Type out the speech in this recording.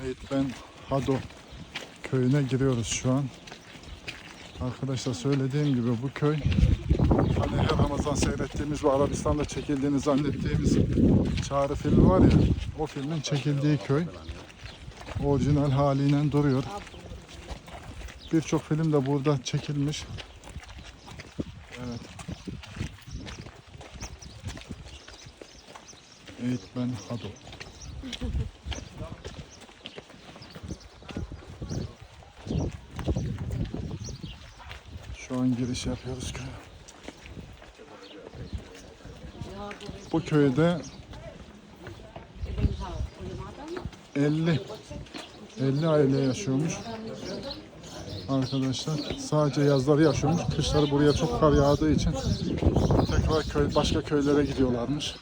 Eğitmen Hado köyüne giriyoruz şu an. Arkadaşlar söylediğim gibi bu köy hani her Ramazan seyrettiğimiz ve Arabistan'da çekildiğini zannettiğimiz Çağrı filmi var ya, o filmin çekildiği köy. Orijinal haliyle duruyor. Birçok film de burada çekilmiş. Evet. Eğitmen Hado. Şu an giriş yapıyoruz köye. Bu köyde 50 aile yaşıyormuş. Arkadaşlar sadece yazları yaşıyormuş. Kışları buraya çok kar yağdığı için tekrar başka köylere gidiyorlarmış.